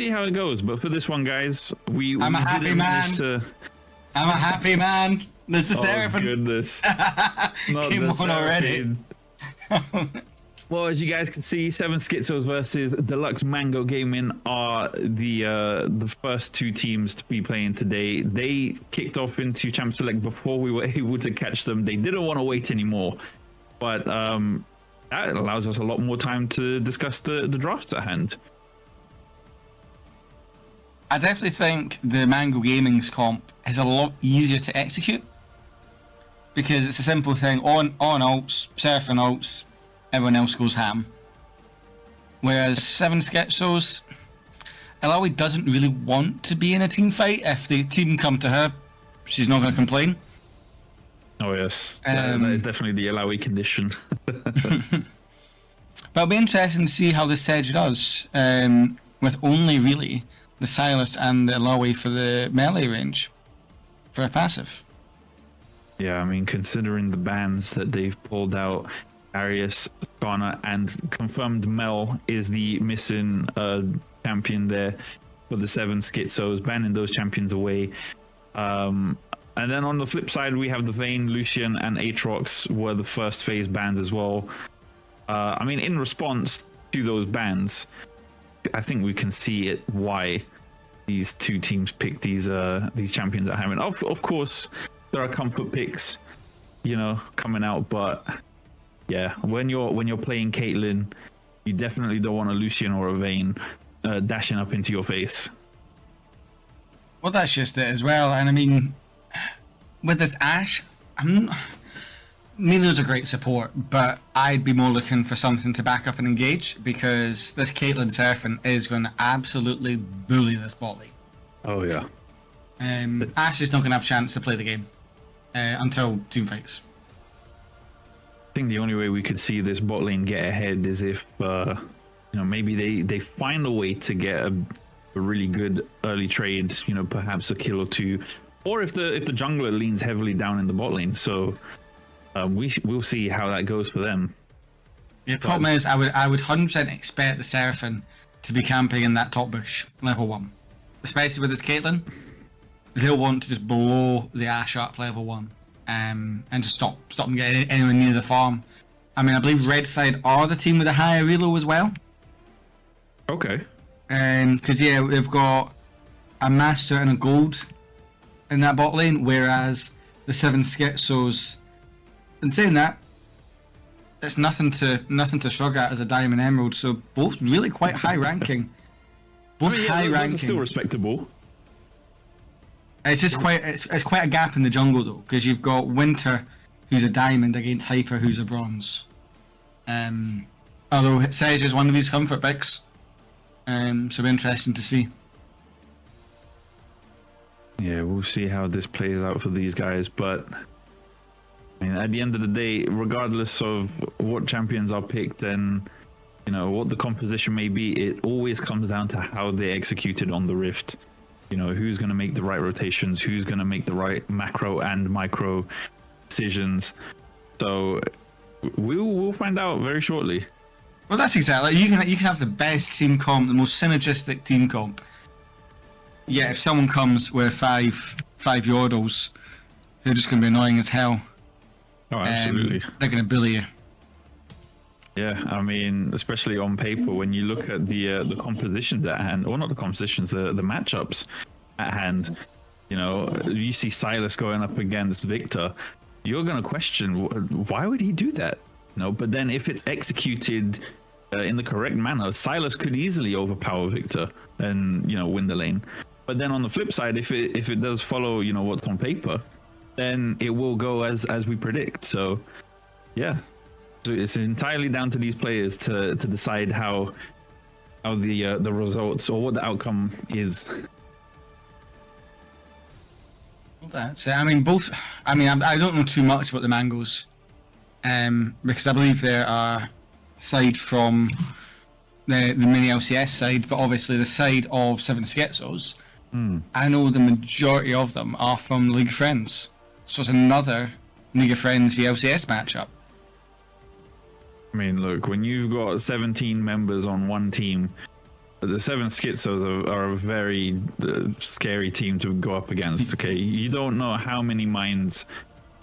see how it goes. But for this one, guys, I'm a happy man. I'm a happy man. There's the Seraphim. Goodness. Not Came the on already. Well, as you guys can see, 7 Schizos versus Deluxe Mango Gaming are the first 2 teams to be playing today. They kicked off into Champ Select before we were able to catch them. They didn't want to wait anymore, but that allows us a lot more time to discuss the drafts at hand. I definitely think the Mango Gaming's comp is a lot easier to execute because it's a simple thing. On ults, Seraphim ults, everyone else goes ham. Whereas 7 Schizos, Alawi doesn't really want to be in a team fight. If the team come to her, she's not going to complain. Oh yes, that is definitely the Alawi condition. But it'll be interesting to see how this Sedge does with only really the Silas and the Alawi for the melee range for a passive. Yeah, I mean, considering the bans that they've pulled out, Arius, Skarner, and confirmed Mel is the missing champion there for the 7 Schizos, banning those champions away. And then on the flip side, we have the Vayne, Lucian, and Aatrox were the first phase bans as well. I mean, in response to those bans, I think we can see it why these 2 teams picked these champions at hand. Of course, there are comfort picks, you know, coming out, but yeah, when you're playing Caitlyn, you definitely don't want a Lucian or a Vayne dashing up into your face. Well, that's just it as well. And I mean, with this Ashe, Milo's a great support, but I'd be more looking for something to back up and engage because this Caitlyn Seraphim is going to absolutely bully this bot lane. Oh yeah. Ashe is not going to have a chance to play the game until team fights. I think the only way we could see this bot lane get ahead is if maybe they find a way to get a really good early trade, perhaps a kill or 2, or if the jungler leans heavily down in the bot lane. So we'll see how that goes for them. The problem is I would 100% expect the Seraphim to be camping in that top bush level 1, especially with this Caitlyn. They'll want to just blow the Ashe up level 1 and just stop them getting anywhere near the farm. I mean, I believe Red Side are the team with a higher reload as well. Okay. Because yeah, we've got a Master and a Gold in that bot lane, whereas the 7 Schizos, in saying that, it's nothing to shrug at as a Diamond Emerald, so both really quite high ranking. Both high ranking. Still respectable. It's just it's quite a gap in the jungle though, because you've got Winter, who's a diamond, against Hyper, who's a bronze. Although Sedge is one of his comfort picks, so it'll be interesting to see. Yeah, we'll see how this plays out for these guys, but I mean, at the end of the day, regardless of what champions are picked and what the composition may be, it always comes down to how they executed on the Rift. Who's going to make the right rotations, who's going to make the right macro and micro decisions. So we'll find out very shortly. Well, that's exactly. You can have the best team comp, the most synergistic team comp. Yeah, if someone comes with five Yordles, who are just going to be annoying as hell. Oh, absolutely. They're going to bully you. Yeah, I mean, especially on paper, when you look at the compositions at hand, or not the compositions, the matchups at hand, you see Silas going up against Victor, you're going to question, why would he do that? But then if it's executed in the correct manner, Silas could easily overpower Victor and, win the lane. But then on the flip side, if it does follow, what's on paper, then it will go as we predict. So, yeah. So it's entirely down to these players to decide how the results or what the outcome is. That's it. I mean, I don't know too much about the Mangoes, because I believe they are side from the mini LCS side, but obviously the side of 7 Schizos. I know the majority of them are from League of Friends, so it's another League of Friends VLCS matchup. I mean, look, when you've got 17 members on one team, the seven Schizos are a very scary team to go up against. Okay, you don't know how many minds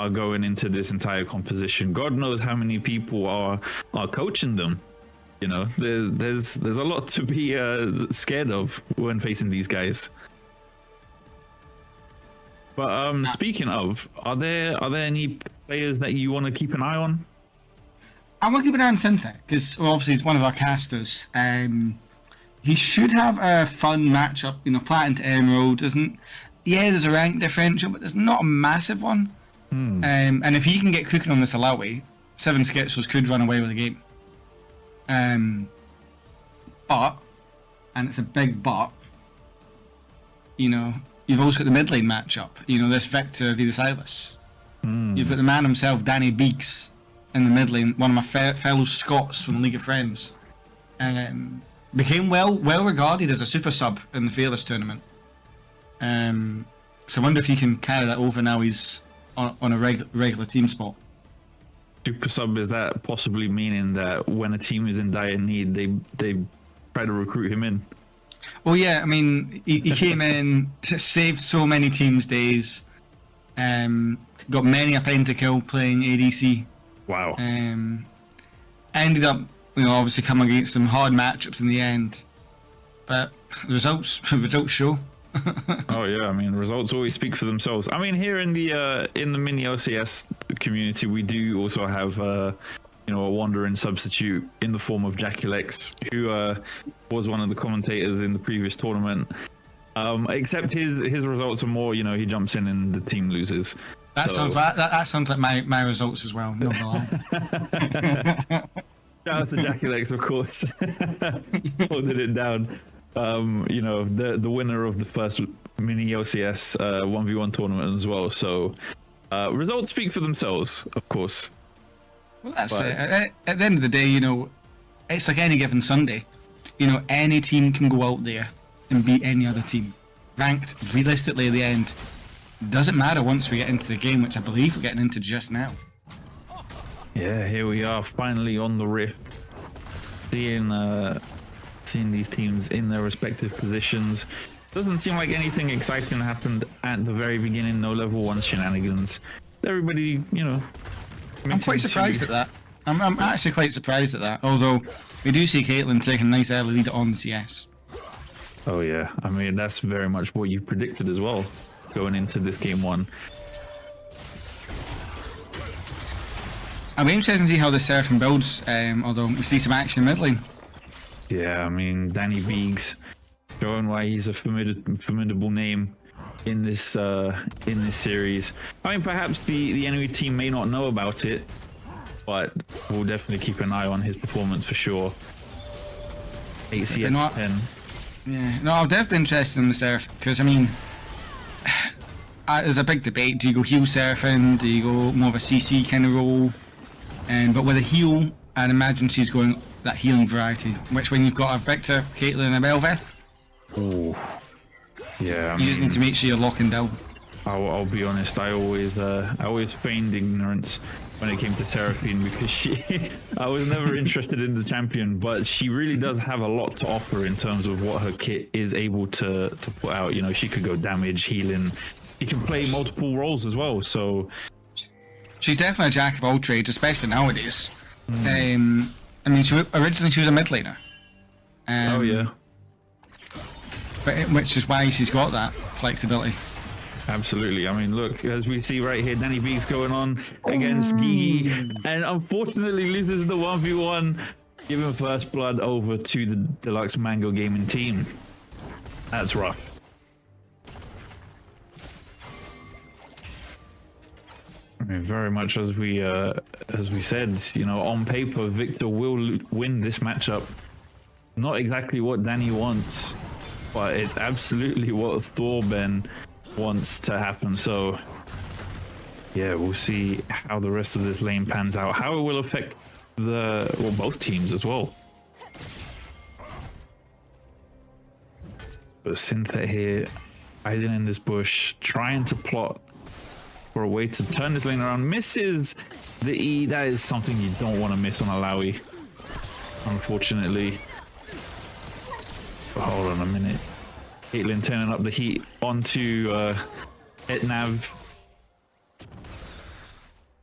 are going into this entire composition. God knows how many people are coaching them. You know, there's a lot to be scared of when facing these guys. But speaking of, are there any players that you want to keep an eye on? I want to keep an eye on Synthetic because obviously he's one of our casters. He should have a fun matchup. You know, Platinum to Emerald isn't. Yeah, there's a rank differential, but there's not a massive one. And if he can get cooking on this Alawi, 7 Schizos could run away with the game. But, and it's a big but, you know, you've also got the mid lane matchup. You know, this Victor v the Silas. You've got the man himself, Danny Beeks, in the mid lane, one of my fellow Scots from League of Friends. Became well regarded as a super sub in the Fearless tournament. So I wonder if he can carry that over now he's on a regular team spot. Super sub, is that possibly meaning that when a team is in dire need, they try to recruit him in? Well, yeah, I mean, he came in, saved so many teams' days, got many a pentakill playing ADC. Wow. Ended up, you know, obviously coming against some hard matchups in the end, but results show. Oh yeah, I mean, results always speak for themselves. I mean, here in the mini LCS community, we do also have you know, a wandering substitute in the form of JackleX, who was one of the commentators in the previous tournament. Except his results are more, you know, he jumps in and the team loses. That sounds like my results as well. Not gonna lie. Shout out to JackleX, of course, holding it down. You know, the winner of the first mini LCS 1v1 tournament as well. So results speak for themselves, of course. Well, that's it. At the end of the day, you know, it's like any given Sunday. You know, any team can go out there and beat any other team. Ranked, realistically, at the end, doesn't matter once we get into the game, which I believe we're getting into just now. Yeah, here we are, finally on the Rift, seeing these teams in their respective positions. Doesn't seem like anything exciting happened at the very beginning. No level 1 shenanigans. Everybody, you know. I'm quite surprised at that. I'm actually quite surprised at that. Although we do see Caitlyn taking a nice early lead on the CS. Oh yeah, I mean that's very much what you predicted as well, going into this game 1. I'll be interested to see how the Seraphim builds. Although we see some action in mid lane. Yeah, I mean, Danny Beeks showing why he's a formidable name in this series. I mean, perhaps the enemy team may not know about it, but we'll definitely keep an eye on his performance for sure. 8 CS 10. Yeah, no, I'm definitely interested in the Seraph because I mean, there's a big debate. Do you go heal Seraphim? Do you go more of a CC kind of role? But with a heal, I'd imagine she's going that healing variety, which when you've got a Victor, Caitlyn, and a Belveth, yeah, you just need to make sure you're locking down. I'll be honest, I always feigned ignorance when it came to Seraphine because I was never interested in the champion, but she really does have a lot to offer in terms of what her kit is able to put out. You know, she could go damage, healing, she can play multiple roles as well, so she's definitely a jack of all trades, especially nowadays. I mean, originally she was a mid laner. Oh yeah. Which is why she's got that flexibility. Absolutely. I mean, look, as we see right here, Danny Beeks going on against Gigi, and unfortunately loses the 1v1, giving first blood over to the Deluxe Mango Gaming team. That's rough. I mean, very much as we said, you know, on paper, Victor will win this matchup. Not exactly what Danny wants, but it's absolutely what Thorben wants to happen. So yeah, we'll see how the rest of this lane pans out, how it will affect both teams as well. But Synthet here hiding in this bush, trying to plot for a way to turn this lane around, misses the E. That is something you don't want to miss on Alawi, unfortunately. Hold on a minute. Caitlyn turning up the heat onto Etnav.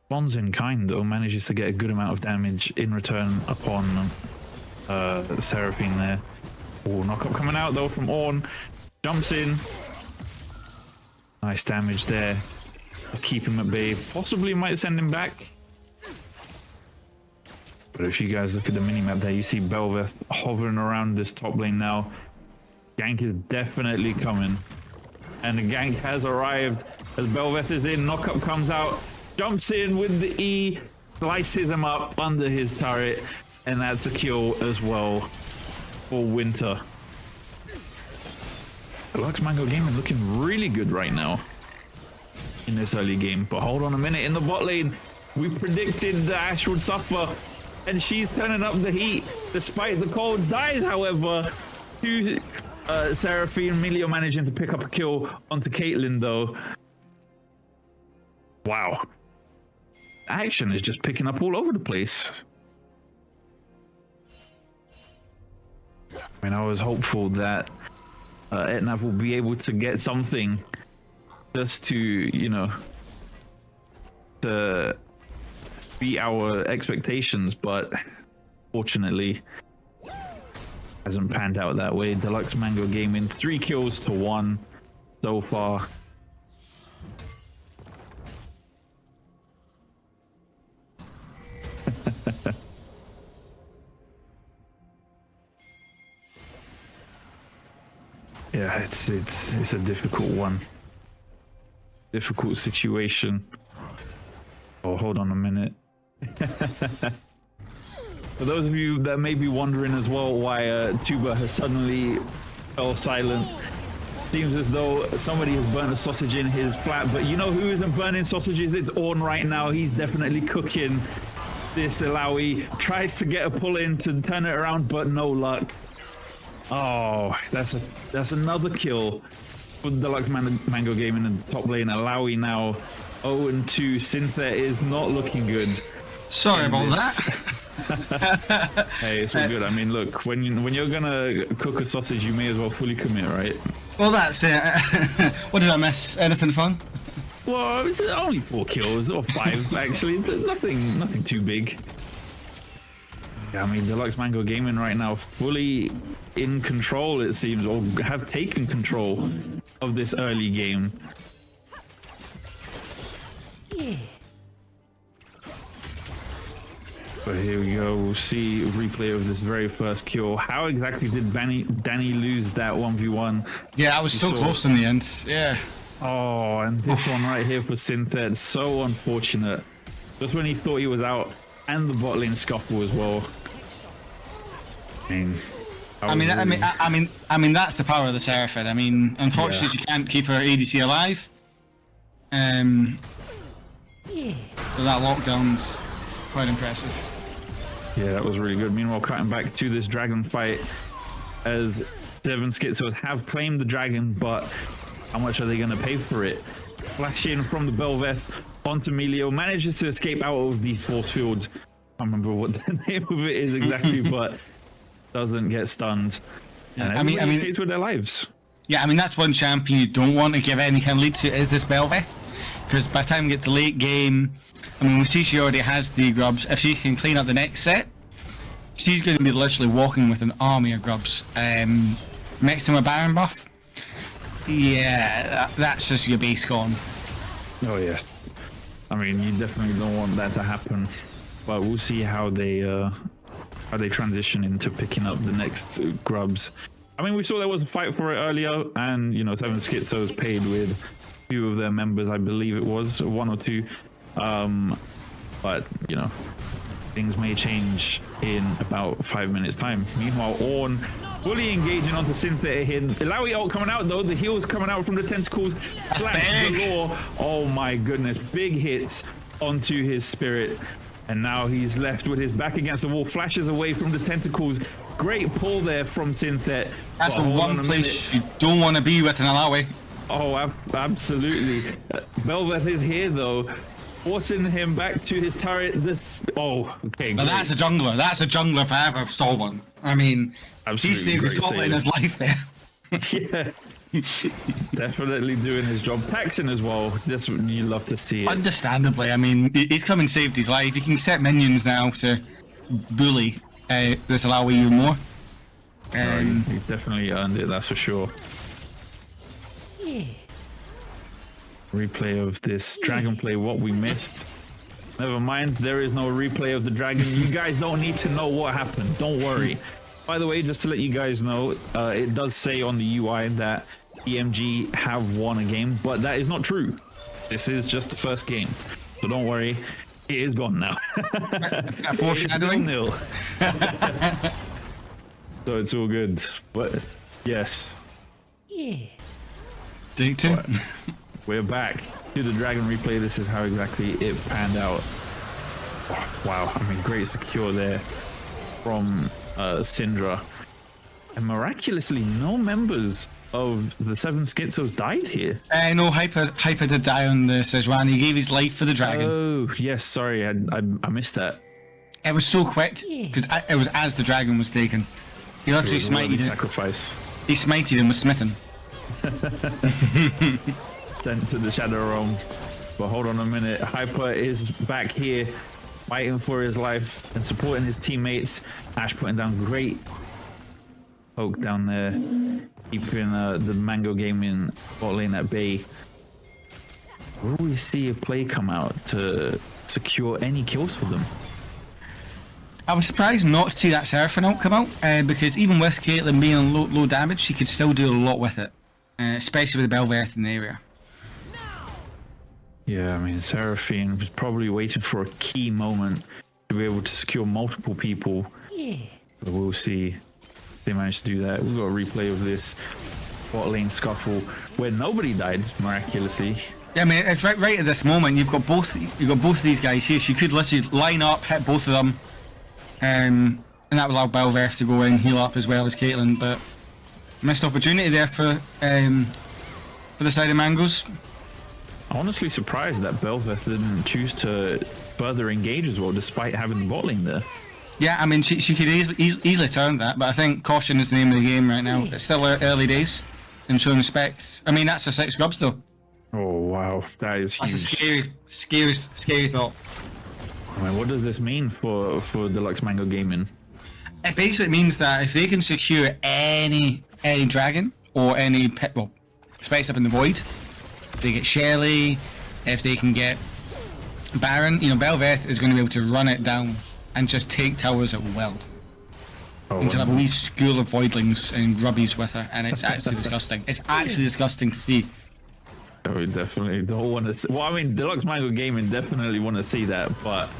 Bonds in kind though manages to get a good amount of damage in return upon Seraphine there. Oh, knock-up coming out though from Ornn. Jumps in. Nice damage there. Keep him at bay. Possibly might send him back. But if you guys look at the minimap there, you see Bel'Veth hovering around this top lane now. Gank is definitely coming. And the gank has arrived as Bel'Veth is in. Knock-up comes out. Jumps in with the E. Slices him up under his turret. And that's a kill as well for Winter. Deluxe Mango Gaming looking really good right now in this early game. But hold on a minute, in the bot lane, we predicted that Ashe would suffer. And she's turning up the heat despite the cold. Dies, however, to Seraphine. Emilio managing to pick up a kill onto Caitlyn, though. Wow. Action is just picking up all over the place. I mean, I was hopeful that Etnav will be able to get something just to, you know, to beat our expectations, but fortunately hasn't panned out that way. Deluxe Mango Gaming 3 kills to 1 so far. Yeah, it's a difficult one. Difficult situation. Oh, hold on a minute. For those of you that may be wondering as well why Tuba has suddenly fell silent, seems as though somebody has burnt a sausage in his flat, but you know who isn't burning sausages? It's Ornn right now. He's definitely cooking this. Illaoi tries to get a pull in to turn it around, but no luck. Oh, that's another kill for Deluxe Mango Gaming in the top lane. Illaoi now 0-2. Synthet is not looking good. Sorry about that. Hey, it's all good. I mean, look, when you're gonna cook a sausage, you may as well fully commit, right? Well, that's it. What did I miss? Anything fun? Well, it's only 4 kills or 5 actually. Nothing too big. Yeah, I mean, Deluxe Mango Gaming right now fully in control, it seems, or have taken control of this early game. Yeah. But here we go. We'll see a replay of this very first kill. How exactly did Danny lose that 1v1? Yeah, I was still close in the end. Yeah. Oh, and this one right here for Synthet, so unfortunate. Just when he thought he was out, and the bot lane scuffle as well. I mean, that's the power of the Seraphine. I mean, unfortunately, she can't keep her ADC alive. So that lockdown's quite impressive. Yeah, that was really good. Meanwhile, cutting back to this dragon fight, as 7 SKITZOS have claimed the dragon, but how much are they going to pay for it? Flash in from the Bel'Veth onto Emilio, manages to escape out of the force field. I can't remember what the name of it is exactly, but doesn't get stunned. And I mean, stays with their lives. Yeah, I mean, that's one champion you don't want to give any kind of lead to, is this Bel'Veth. Because by the time we get to late game, I mean, we see she already has the grubs. If she can clean up the next set, she's going to be literally walking with an army of grubs. Next to a Baron buff, yeah, that's just your base gone. Oh yeah, I mean, you definitely don't want that to happen. But we'll see how they transition into picking up the next grubs. I mean, we saw there was a fight for it earlier, and you know, 7 SKITZOS paid with a few of their members, I believe it was 1 or 2. But you know, things may change in about 5 minutes time. Meanwhile, Ornn fully engaging onto Synthet here. Illaoi ult coming out though, the heals coming out from the tentacles. Slaps galore. Oh my goodness, big hits onto his spirit. And now he's left with his back against the wall, flashes away from the tentacles. Great pull there from Synthet. That's the one place you don't want to be with an Illaoi. Oh, absolutely. Bel'Veth is here though. forcing him back to his turret. This, oh, okay. Now Great. that's a jungler. That's a jungler forever. Stole one. I mean, Absolutely he saved his great top lane save. his life there. Yeah. Definitely doing his job. Taxing as well. That's what you love to see it. Understandably, I mean, he's come and saved his life. You can set minions now to bully this Alawi even more. He definitely earned it, that's for sure. Replay of this dragon play, what we missed. Never mind, there is no replay of the dragon. You guys don't need to know what happened. Don't worry. By the way, just to let you guys know, it does say on the UI that EMG have won a game, but that is not true. This is just the first game. So don't worry, it is gone now. Foreshadowing? 0-0. So it's all good. But yes. Take two. We're back to the dragon replay. This is how exactly it panned out. Oh, wow, I mean, great secure there from Syndra. And miraculously, no members of the 7 SKITZOS died here. No, Hyper did die on the Sejuani. He gave his life for the dragon. Oh, yes, sorry, I missed that. It was so quick, because it was as the dragon was taken. He It literally was a worthy smited it. sacrifice. He smited and was smitten. Sent to the Shadow Realm. But hold on a minute, Hyper is back here, fighting for his life and supporting his teammates. Ash putting down great poke down there, keeping the Mango Gaming bot lane at bay. Will we see a play come out to secure any kills for them? I was surprised not to see that Seraphine ult come out, because even with Caitlyn being on low damage, she could still do a lot with it, especially with the Bel'Veth in the area. Yeah, I mean, Seraphine was probably waiting for a key moment to be able to secure multiple people. But we'll see if they manage to do that. We've got a replay of this bot lane scuffle where nobody died miraculously. Yeah, I mean, it's right at this moment. You've got both of these guys here. She could literally line up, hit both of them, and that would allow Bel'Veth to go in, heal up as well as Caitlyn. But missed opportunity there for the side of Mangoes. Honestly surprised that Bel'Veth didn't choose to further engage as well, despite having the bot lane there. Yeah, I mean, she could easily turn that, but I think caution is the name of the game right now. It's still early days, and showing respect. I mean, that's a 6 grubs though. Oh wow, that is huge. That's a scary thought. I mean, what does this mean for Deluxe Mango Gaming? It basically means that if they can secure any dragon or any pit, well, space up in the void, if they get Shelly, if they can get Baron, you know, Bel'Veth is going to be able to run it down and just take towers at will. Oh, And she'll have a wee school of voidlings and grubbies with her, and it's actually disgusting. It's actually disgusting to see. Oh, we definitely don't want to see. Well, I mean, Deluxe Mango Gaming definitely want to see that, but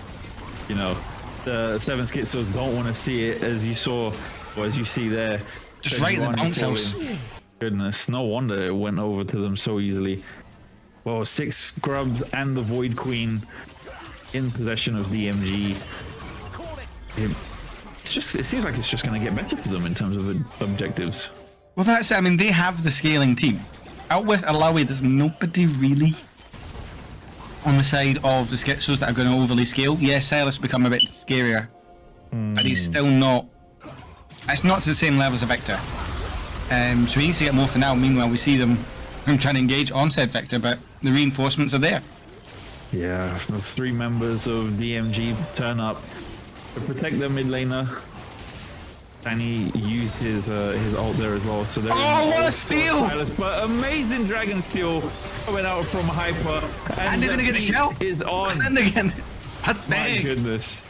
you know, the 7 SKITZOS don't want to see it, as you saw, or as you see there. Just right in the bounce house. Goodness, no wonder it went over to them so easily. Well, 6 scrubs and the Void Queen in possession of DMG. It seems like it's just going to get better for them in terms of objectives. Well, that's it. I mean, they have the scaling team. Out with Alawi, there's nobody really on the side of the SKITZOS that are going to overly scale. Yes, Silas become a bit scarier, but he's still not. It's not to the same level as a Victor. So he needs to get more for now. Meanwhile, we see them trying to engage on said Victor, but the reinforcements are there. Yeah, the 3 members of DMG turn up to protect their mid laner. Danny used his ult there as well. So there what a steal! Silas, but amazing dragon steal coming out from Hyper, And they're gonna get a heat kill. is on. And again, that's My big. goodness.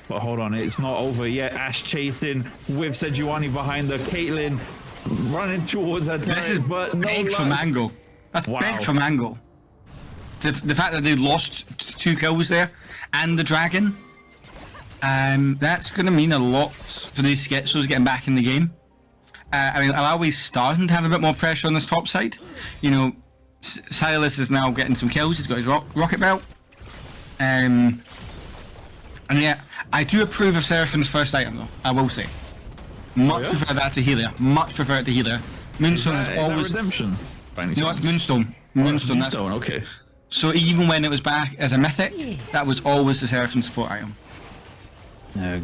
But hold on, it's not over yet. Ash chasing with Sejuani behind her. Caitlyn running towards her turret, This is but no big for luck. Mango. That's Wow. big for Mango. The fact that they lost 2 kills there and the dragon, that's going to mean a lot for these SKITZOS getting back in the game. I mean, Alawi's starting to have a bit more pressure on this top side. You know, Silas is now getting some kills. He's got his rocket belt. And yeah, I do approve of Seraphine's first item though, I will say. Much prefer that to Healer. Much prefer it to Healer. Moonstone is Is that always... redemption? No, it's Moonstone. Moonstone, that's... Moonstone, okay. So even when it was back as a mythic, that was always the Seraphim support item.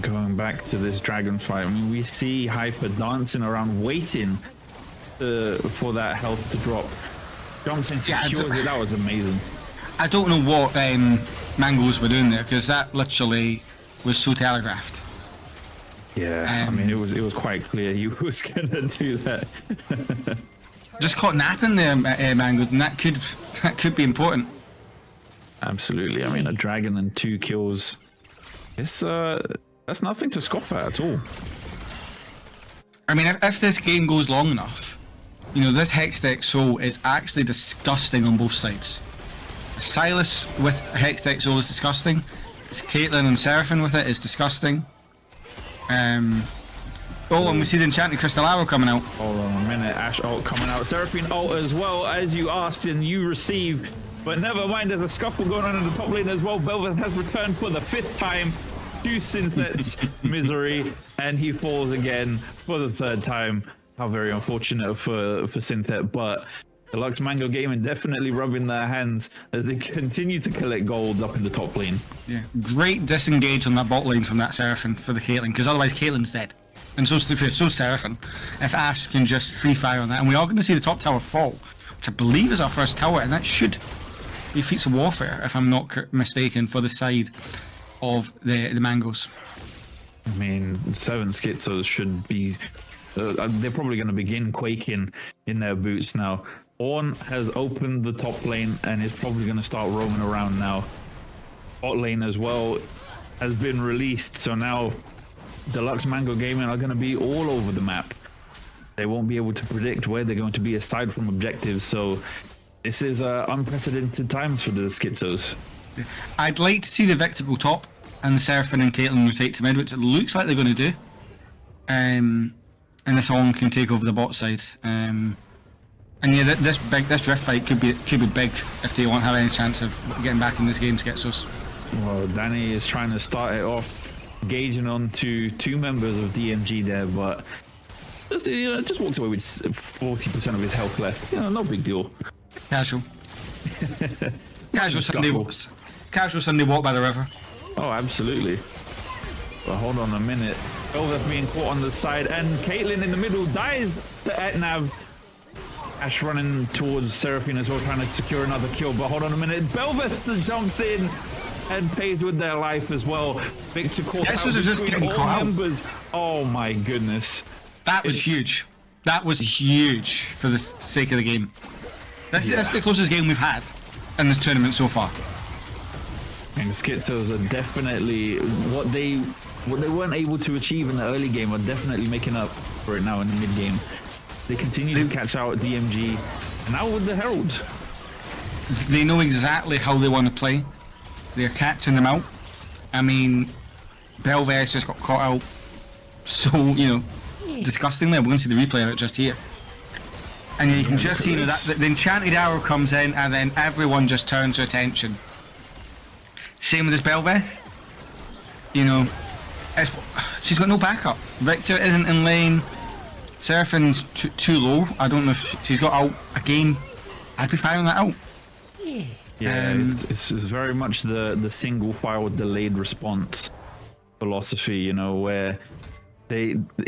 Going back to this dragon fight, I mean, we see Hyper dancing around, waiting for that health to drop. Jumps in, secures it. That was amazing. I don't know what Mangoes were doing there, because that literally was so telegraphed. Yeah, I mean, it was quite clear he was gonna do that. Just caught napping there, Mangoes, and that could be important. Absolutely. I mean, a dragon and 2 kills. It's that's nothing to scoff at all. I mean, if this game goes long enough, you know, this Hextech Soul is actually disgusting on both sides. Silas with Hextech Soul is disgusting. It's Caitlyn and Seraphim with it is disgusting. Oh, and we see the Enchanted Crystal Arrow coming out. Hold on a minute, Ashe ult coming out. Seraphim ult as well, as you asked and you receive. But never mind, there's a scuffle going on in the top lane as well. Belveth has returned for the 5th time to Synthet's misery, and he falls again for the 3rd time. How very unfortunate for Synthet, but Deluxe Mango Gaming definitely rubbing their hands as they continue to collect gold up in the top lane. Yeah, great disengage on that bot lane from that Seraphim for the Caitlyn, because otherwise Caitlyn's dead. And so Seraphim, if Ashe can just free fire on that. And we are going to see the top tower fall, which I believe is our first tower, and that should be feats of warfare, if I'm not mistaken, for the side of the Mangoes. I mean, 7 SKITZOS should be... they're probably going to begin quaking in their boots now. Ornn has opened the top lane and is probably going to start roaming around now. Bot lane as well has been released, so now Deluxe Mango Gaming are going to be all over the map. They won't be able to predict where they're going to be aside from objectives, so this is unprecedented times for the SKITZOS. I'd like to see the Victor go top and the Seraphim and Caitlyn rotate to mid, which it looks like they're going to do. And this Ornn can take over the bot side. And yeah, this drift fight could be big if they won't have any chance of getting back in this game, SKITZOS. Well, Danny is trying to start it off, engaging onto 2 members of DMG there, but just walked away with 40% of his health left. No big deal. Casual. Casual Sunday walk by the river. Oh, absolutely. But hold on a minute. Belveth being caught on the side, and Caitlyn in the middle dies to Etnav. Ashe running towards Seraphim as well, trying to secure another kill. But hold on a minute. Belveth jumps in and pays with their life as well. Victor caught out between all members. Oh my goodness. That was huge. That was huge for the sake of the game. That's the closest game we've had in this tournament so far. And the SKITZOS are definitely what they weren't able to achieve in the early game are definitely making up for it now in the mid game. They continue to catch out DMG, and now with the Herald. They know exactly how they want to play. They're catching them out. I mean, Belveth just got caught out so, disgustingly. We're going to see the replay of it just here. And you can just see that the Enchanted Arrow comes in, and then everyone just turns their attention. Same with this Belveth. She's got no backup. Victor isn't in lane. Seraphim's too low. I don't know if she's got out again. I'd be firing that out. Yeah, it's very much the single file delayed response philosophy, where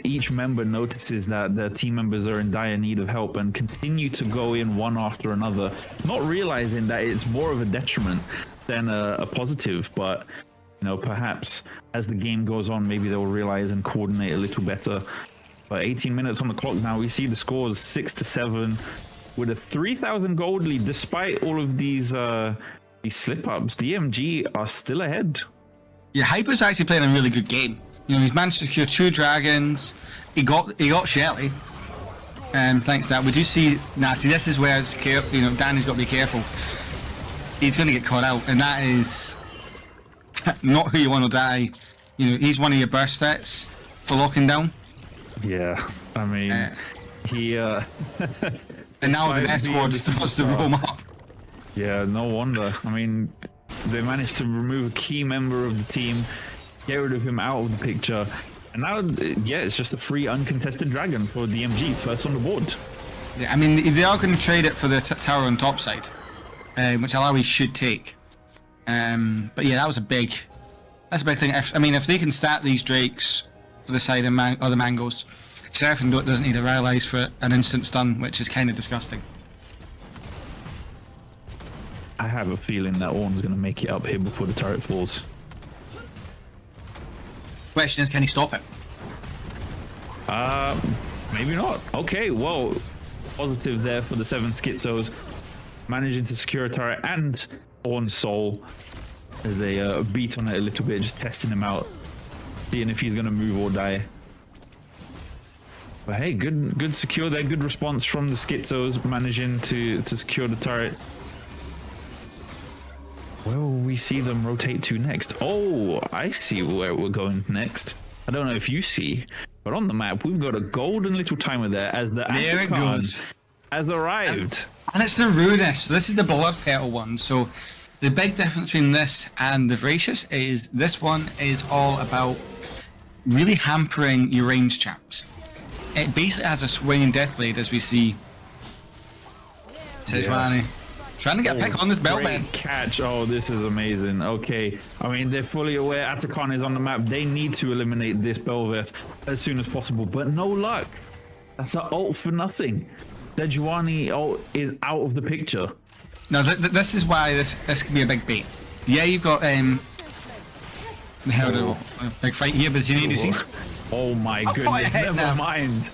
each member notices that their team members are in dire need of help and continue to go in one after another, not realizing that it's more of a detriment than a positive. But perhaps as the game goes on, maybe they'll realize and coordinate a little better. But 18 minutes on the clock now. We see the scores 6-7 with a 3,000 gold lead. Despite all of these slip ups, DMG are still ahead. Yeah, Hyper's actually playing a really good game. He's managed to secure 2 dragons. He got Shelly. Thanks to that, we do see. This is where Danny's got to be careful. He's going to get caught out, and that is not who you want to die. He's one of your burst threats for locking down. Yeah, I mean, he. And now the S squad starts to roam up. Yeah, no wonder. I mean, they managed to remove a key member of the team, get rid of him out of the picture, and now, it's just a free uncontested dragon for DMG, first on the board. Yeah, I mean, they are going to trade it for the tower on top side. which Alawi should take. But yeah, that's a big thing. If they can start these Drakes for the side of the Mangoes, Seraphine doesn't need to rallize for an instant stun, which is kind of disgusting. I have a feeling that Ornn's going to make it up here before the turret falls. Question is, can he stop it? Maybe not. Okay, well, positive there for the 7 SKITZOS, managing to secure a turret and Ornn's soul as they beat on it a little bit, just testing him out, seeing if he's going to move or die. But hey, good secure there, good response from the SKITZOS, managing to secure the turret. Where will we see them rotate to next? Oh, I see where we're going next. I don't know if you see, but on the map, we've got a golden little timer there as the Atacon has arrived. And it's the Ruinous. So this is the Blood Petal one. So the big difference between this and the Voracious is this one is all about really hampering your range champs. It basically has a swinging Deathblade, as we see. Sejuani. Yeah. Trying to get a pick on this Bellman. Catch. Oh, this is amazing. Okay. I mean, they're fully aware Atacon is on the map. They need to eliminate this Belveth as soon as possible, but no luck. That's an ult for nothing. Sejuani ult is out of the picture. No, this is why this could be a big bait. Yeah, you've got a big fight here between ADCs. Oh my goodness, never mind.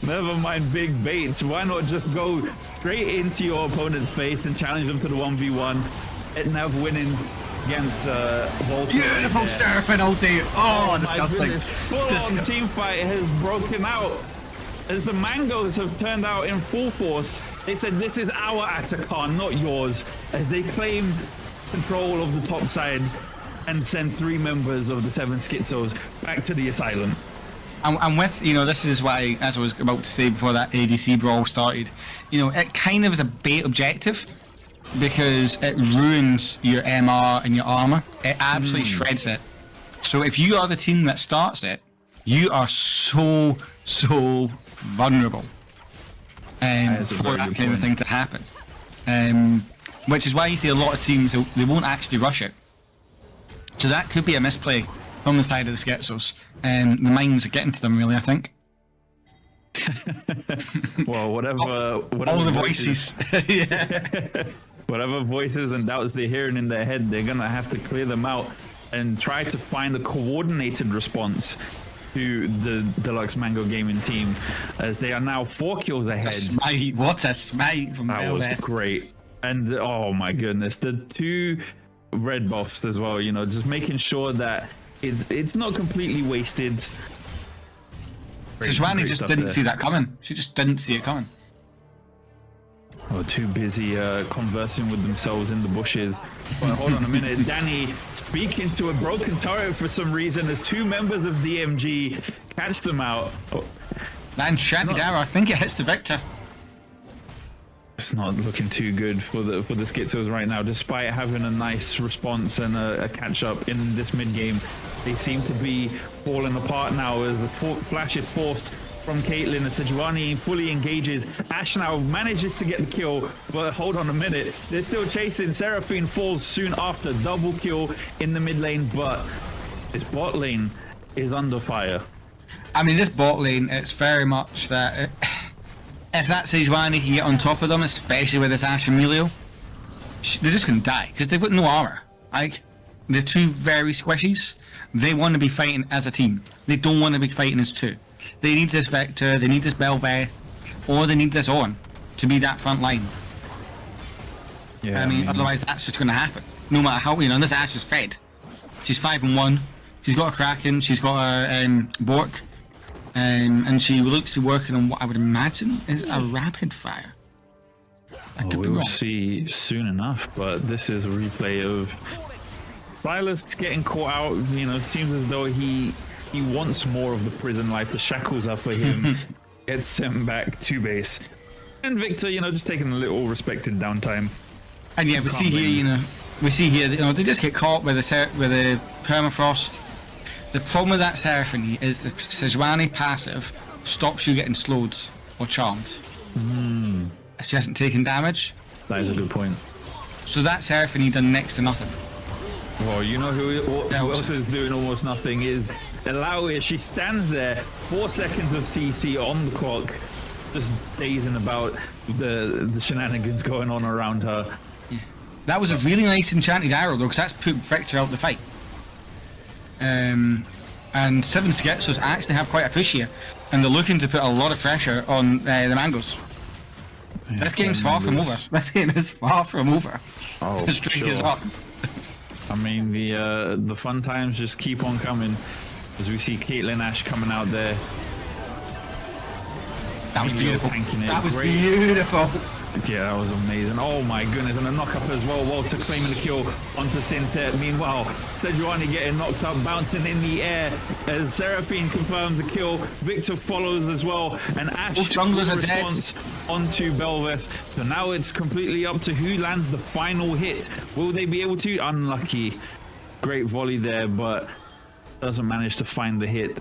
Never mind big baits. Why not just go straight into your opponent's face and challenge them to the 1v1? Etnav winning against Volta. Beautiful Seraphine ulti. Oh, disgusting. Full-on team fight has broken out as the Mangoes have turned out in full force. They said, this is our Atacon, not yours, as they claim control of the top side and send 3 members of the 7 SKITZOS back to the asylum. And with, this is why, as I was about to say before that ADC brawl started, it kind of is a bait objective because it ruins your MR and your armor. It absolutely shreds it. So if you are the team that starts it, you are so vulnerable for that kind of thing to happen. Which is why you see a lot of teams, they won't actually rush it. So that could be a misplay on the side of the SKITZOS. The mines are getting to them, really, I think. Well, whatever all the voices. Yeah. Whatever voices and doubts they're hearing in their head, they're going to have to clear them out and try to find a coordinated response to the Deluxe Mango Gaming team, as they are now 4 kills ahead. What a smite from that was great. And oh my goodness, the 2 red buffs as well, just making sure that it's not completely wasted. Sejuani just didn't see that coming. She just didn't see it coming. Oh, too busy conversing with themselves in the bushes. But hold on a minute, Danny speaking to a broken turret for some reason as 2 members of DMG catch them out. Oh. And Shanty Dower, I think it hits the Victor. It's not looking too good for the SKITZOS right now, despite having a nice response and a catch up in this mid game. They seem to be falling apart now as the flash is forced from Caitlyn as Sejuani fully engages. Ashe now manages to get the kill, but hold on a minute, they're still chasing. Seraphine falls soon after, double kill in the mid lane, but this bot lane is under fire. I mean, this bot lane, it's very much that if that Sejuani can get on top of them, especially with this Ashe and Melio, they're just going to die because they've got no armor. Like, they're 2 very squishies. They want to be fighting as a team. They don't want to be fighting as 2. They need this Vector, they need this Belveth, or they need this Ornn to be that front line. Yeah, I mean, otherwise that's just going to happen. No matter how, this Ashe is fed. She's 5-1. She's got a Kraken, she's got a Bork. And she looks to be working on what I would imagine is a rapid fire. We will see soon enough, but this is a replay of Silas getting caught out. It seems as though he wants more of the prison life. The shackles are for him. Gets sent back to base. And Victor, just taking a little respected downtime. And yeah, we see here, they just get caught with the permafrost. The problem with that Seraphine is the Sejuani passive stops you getting slowed or charmed. she hasn't taken damage. That is a good point. So that Seraphine he done next to nothing. Well, you know who else is doing almost nothing is DELUXE. She stands there, 4 seconds of CC on the clock, just dazing about the shenanigans going on around her. Yeah. That was a really nice enchanted arrow though, because that's put Victor out the fight. And 7 SKITZOS actually have quite a push here, and they're looking to put a lot of pressure on the Mangoes. Yeah, this game's far from over. This game is far from over. Oh, This drink is sure. hot. I mean, the fun times just keep on coming as we see Caitlyn Ashe coming out there. That was beautiful. Tanking it. That was Great. beautiful. Yeah, that was amazing. Oh my goodness, and a knock-up as well. Walter claiming the kill onto Sintet. Meanwhile, Sejuani getting knocked up, bouncing in the air as Seraphine confirms the kill. Victor follows as well, and Ashe Both junglers are dead. response onto Belveth. So now it's completely up to who lands the final hit. Will they be able to? Unlucky. Great volley there, but doesn't manage to find the hit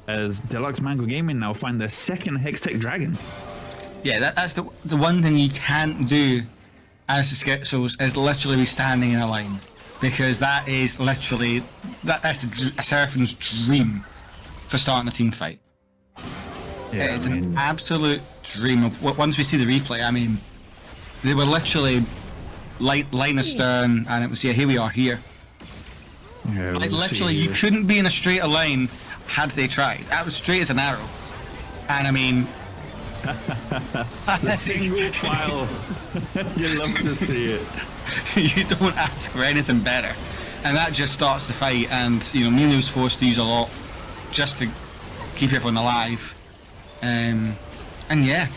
as Deluxe Mango Gaming now find their second Hextech Dragon. Yeah, that's the one thing you can't do as the SKITZOS is literally be standing in a line, because that is literally that's a Seraphine's dream for starting a team fight. Yeah, It's an absolute dream. Once we see the replay, I mean, they were literally line astern, and it was here we are here. Yeah, Like we'll literally, see. you couldn't be in a straight line had they tried. That was straight as an arrow, and I mean. The single file. You love to see it. You don't ask for anything better, and that just starts the fight. And you know, Milo's forced to use a lot just to keep everyone alive. And yeah,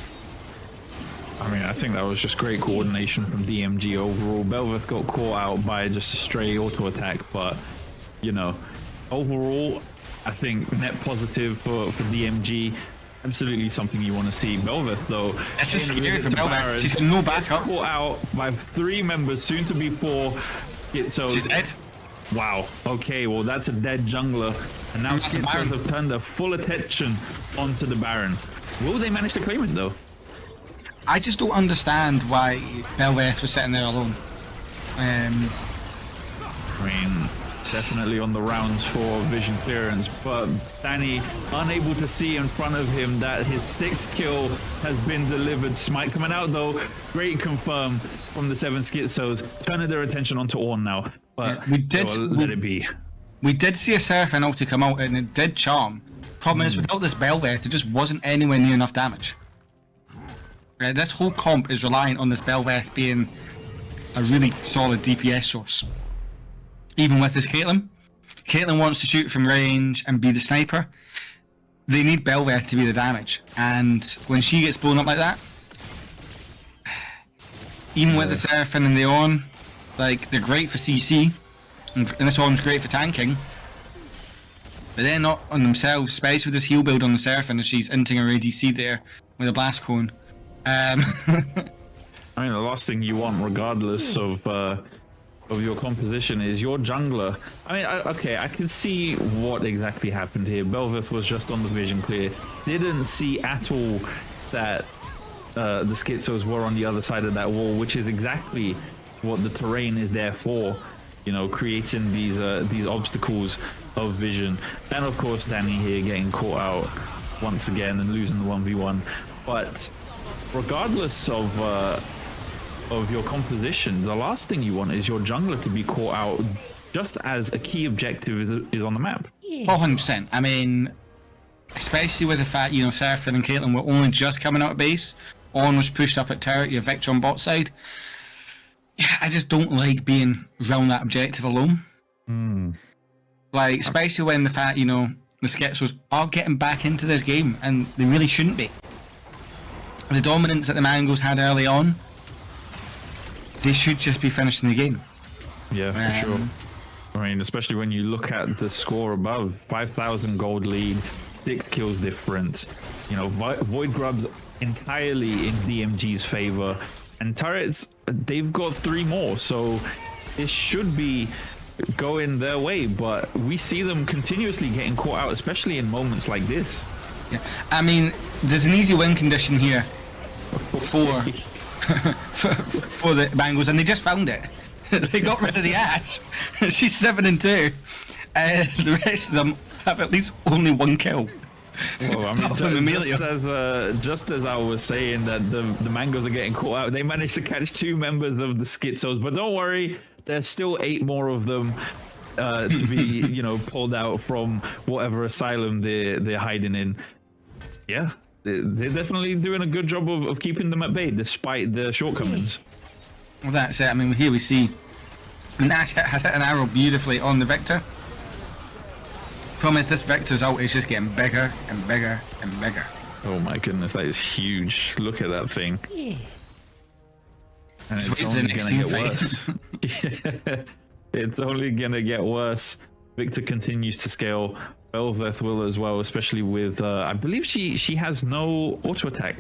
I mean, I think that was just great coordination from DMG overall. Belveth got caught out by just a stray auto attack, but you know, overall, I think net positive for DMG. Absolutely something you want to see. Belveth, though, it's just in a scary for minute to Belveth. Baron, She's got no backup. caught out by 3 members, soon to be 4. So She's dead. wow. Okay, well that's a dead jungler, and now That's a Baron. SKITZOS have turned their full attention onto the Baron. Will they manage to claim it though? I just don't understand why Belveth was sitting there alone. I mean, definitely on the rounds for vision clearance, but Danny unable to see in front of him that his 6th kill has been delivered. Smite coming out though, great confirm from the 7 SKITZOS, turning their attention onto Ornn now, but Yeah, we did- let it be. We did see a Seraphine ulti come out, and it did charm. Problem is, without this Belveth, there just wasn't anywhere near enough damage. Right, this whole comp is relying on this Belveth being a really solid DPS source. Even with this Caitlyn. Caitlyn wants to shoot from range and be the sniper. They need Belveth to be the damage. And when she gets blown up like that, even with the Seraphine and the Ornn, like, they're great for CC, and this Ornn's great for tanking, but they're not on themselves, especially with this heal build on the Seraphine as she's inting her ADC there with a blast cone. I mean, the last thing you want, regardless of your composition, is your jungler. I mean, okay, I can see what exactly happened here. Belveth was just on the vision clear, didn't see at all that the SKITZOS were on the other side of that wall, which is exactly what the terrain is there for. You know, creating these obstacles of vision. And of course, Danny here getting caught out once again and losing the 1v1. But regardless of your composition, the last thing you want is your jungler to be caught out, just as a key objective is on the map. Oh, 100%. I mean, especially with the fact, you know, Seraphine and Caitlyn were only just coming out of base. Ornn was pushed up at turret, you have Victor on bot side. Yeah, I just don't like being around that objective alone. Like, especially when the fact, you know, the SKITZOS are getting back into this game, and they really shouldn't be. The dominance that the Mangoes had early on, they should just be finishing the game. Yeah, for sure. I mean, especially when you look at the score above, 5,000 gold lead, 6 kills difference. You know, Void Grub's entirely in DMG's favor, and turrets, they've got 3 more, so it should be going their way, but we see them continuously getting caught out, especially in moments like this. Yeah. I mean, there's an easy win condition here for for the Mangoes, and they just found it. They got rid of the Ash. She's 7-2. The rest of them have at least only 1 kill. Well, I mean, just as I was saying that the Mangoes are getting caught out, they managed to catch 2 members of the SKITZOS, but don't worry, there's still 8 more of them to be, pulled out from whatever asylum they're hiding in. Yeah, they're definitely doing a good job of keeping them at bay despite the shortcomings. Well, that's it. I mean, here we see Nash had hit an arrow beautifully on the Victor. Problem is, this Victor's ult is just getting bigger and bigger and bigger. Oh my goodness, that is huge. Look at that thing. And it's only gonna get worse. Yeah, it's only gonna get worse. Victor continues to scale. Belveth will as well, especially with I believe she has no auto attack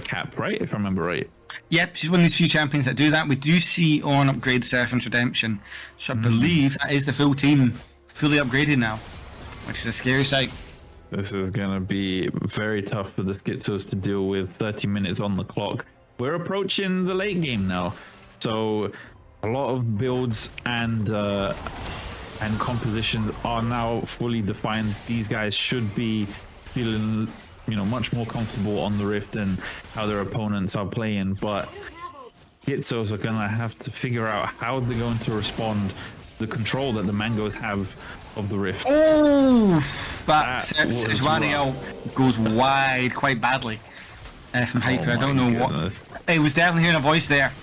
cap, right? If I remember right. Yep, she's one of these few champions that do that. We do see on upgrade Seraphine's Redemption, so I believe that is the full team fully upgraded now, which is a scary sight. This is gonna be very tough for the SKITZOS to deal with. 30 minutes on the clock. We're approaching the late game now, so a lot of builds and compositions are now fully defined. These guys should be feeling, much more comfortable on the Rift and how their opponents are playing. But SKITZOS are gonna have to figure out how they're going to respond to the control that the Mangoes have of the Rift. Oh, but Sejuani goes wide quite badly from Hyper. I don't know what. It was definitely hearing a voice there.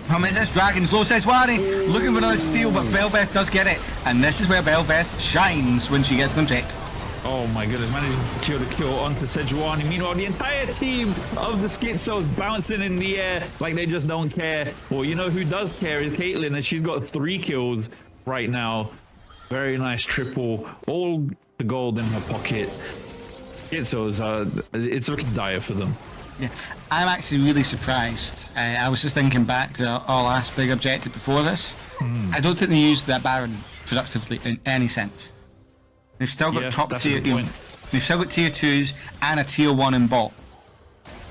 Problem is, this Dragon's low. Sejuani looking for another steal, but Belveth does get it, and this is where Belveth shines when she gets contact. Oh my goodness, managing to secure the kill onto Sejuani. Meanwhile, the entire team of the SKITZOS bouncing in the air like they just don't care. Well, who does care is Caitlyn, and she's got 3 kills right now. Very nice triple, all the gold in her pocket. SKITZOS, it's looking dire for them. Yeah, I'm actually really surprised. I was just thinking back to our last big objective before this. I don't think they used that Baron productively in any sense. They've still got top tier. They've still got tier 2s and a tier 1 in bot.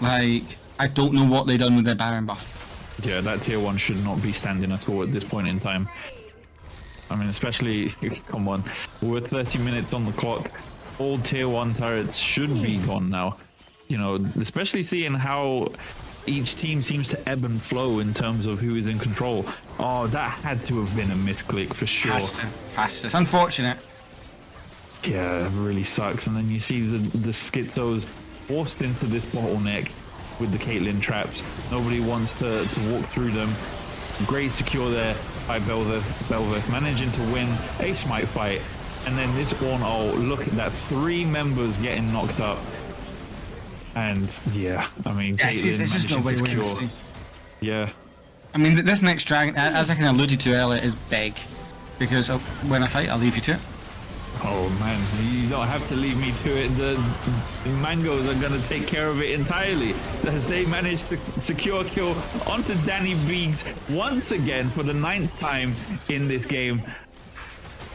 Like, I don't know what they've done with their Baron buff. Yeah, that tier 1 should not be standing at all at this point in time. I mean, especially, come on, we're 30 minutes on the clock. All tier 1 turrets should be gone now. Especially seeing how each team seems to ebb and flow in terms of who is in control. Oh, that had to have been a misclick for sure. Has to. It's unfortunate. Yeah, it really sucks. And then you see the SKITZOS forced into this bottleneck with the Caitlyn traps. Nobody wants to walk through them. Great secure there by Belveth managing to win a smite fight. And then this Ornn ult, look at that, 3 members getting knocked up. And yeah, I mean, Caitlyn this is no way to secure. Yeah. I mean, this next dragon, as I kind of alluded to earlier, is big. Because when I fight, I'll leave you to it. Oh man, you don't have to leave me to it. The Mangoes are going to take care of it entirely. As they manage to secure a kill onto Danny Beags once again for the 9th time in this game.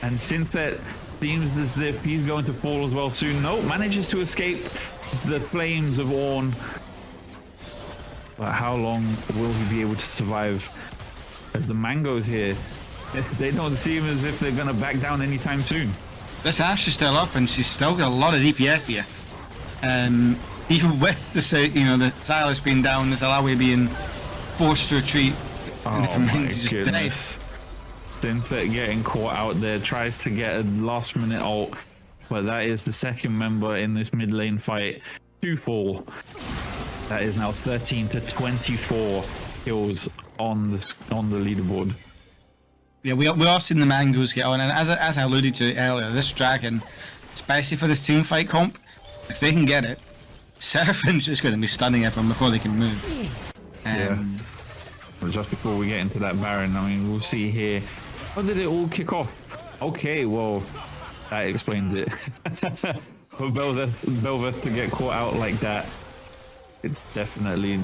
And Synthet seems as if he's going to fall as well soon. No, manages to escape the flames of Ornn. But how long will he be able to survive? As the Mangoes here, they don't seem as if they're going to back down anytime soon. This Ashe is still up, and she's still got a lot of DPS here. Even with the Silas being down, this Alawi being forced to retreat. Oh my goodness. Synthet getting caught out there, tries to get a last minute ult, but that is the 2nd member in this mid lane fight to fall. That is now 13 to 24 kills on the leaderboard. Yeah, we are seeing the Mangoes get on, and as I alluded to earlier, this dragon, especially for this team fight comp, if they can get it, Seraphine's just going to be stunning everyone before they can move. Yeah. Well, just before we get into that Baron, I mean, we'll see here. How did it all kick off? Okay, well, that explains it. For Belveth to get caught out like that, it's definitely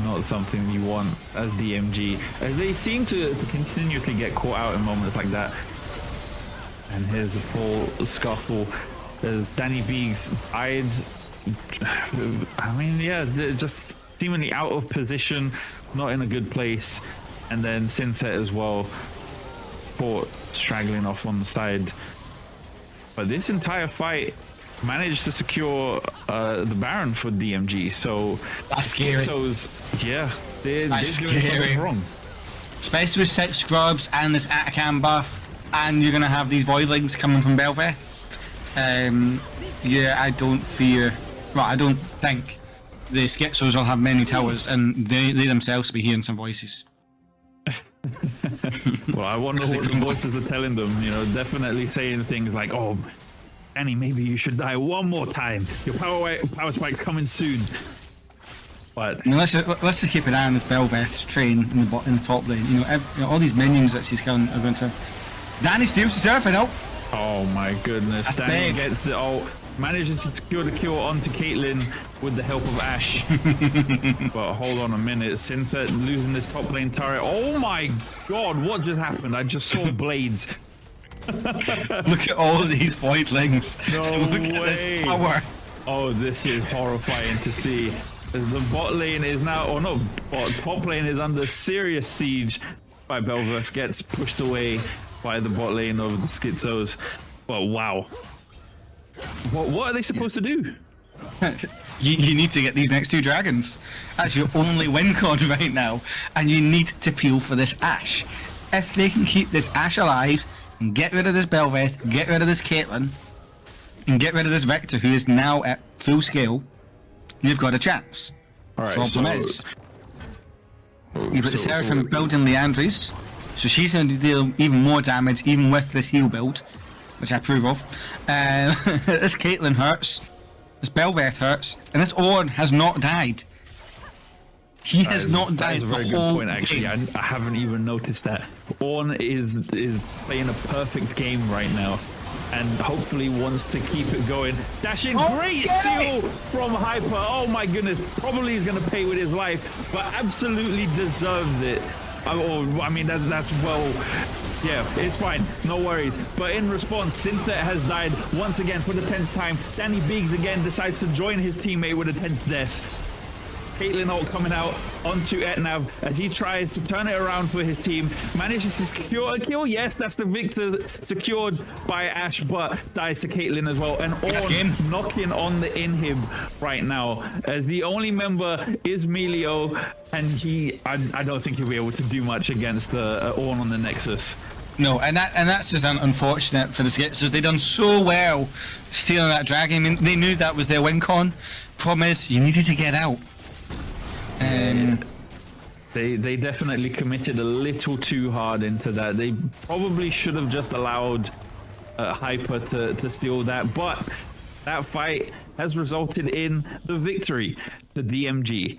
not something you want as DMG. They seem to continuously get caught out in moments like that. And here's a full scuffle as Danny Beags died I mean, yeah, they're just seemingly out of position, not in a good place. And then Sinset as well, caught straggling off on the side. But this entire fight managed to secure the Baron for DMG. So That's scary. Yeah, they're doing scary. something wrong. Especially with 6 scrubs and this Atacam buff, and you're going to have these Voidlings coming from Belveth. Yeah, I don't think the SKITZOS will have many towers, and they themselves will be hearing some voices. Well, I wonder what the voices are telling them. You know, definitely saying things like, "Oh, Danny, maybe you should die one more time. Your power spike's coming soon." But I mean, let's just keep an eye on this Belveth's train in the top lane. You know, all these minions that she's going to. Danny steals the turf, I know. oh my goodness, That's Danny big. gets the ult, manages to secure the kill onto Caitlyn with the help of Ashe. But hold on a minute, Sinset losing this top lane turret. Oh my god, what just happened? I just saw blades. Look at all of these Voidlings. No Look at way. this tower. Oh, this is horrifying to see. As the bot lane is now, or no, top lane is under serious siege by Belveth, gets pushed away by the bot lane of the SKITZOS. But wow. What are they supposed to do? You need to get these next 2 dragons. That's your only win con right now, and you need to peel for this Ashe. If they can keep this Ashe alive and get rid of this Belveth, get rid of this Caitlyn, and get rid of this Vector, who is now at full scale, you've got a chance. All right, Problem is, you've got the Seraphim building Leandries, so she's going to deal even more damage, even with this heal build, which I approve of. This Caitlyn hurts, this Belveth hurts, and this Ornn has not died. He has not died. That is a very the good whole point, actually. game. I haven't even noticed that. Ornn is playing a perfect game right now, and hopefully wants to keep it going. Dashing, great steal from Hyper. Oh my goodness, probably is going to pay with his life, but absolutely deserves it. I mean, that's well, yeah, it's fine, no worries. But in response, Sinset has died once again for the 10th time. Danny Biggs again decides to join his teammate with a 10th death. Caitlyn ult coming out onto Etnav as he tries to turn it around for his team. Manages to secure a kill. Yes, that's the victor secured by Ashe, but dies to Caitlyn as well. And Ornn knocking on the inhib right now, as the only member is Melio, and I don't think he'll be able to do much against Ornn on the Nexus. No, and that's just unfortunate for the SKITZOS. They done so well stealing that dragon. I mean, they knew that was their win con. Problem is, you needed to get out. They definitely committed a little too hard into that. They probably should have just allowed Hyper to steal that, but that fight has resulted in the victory to DMG.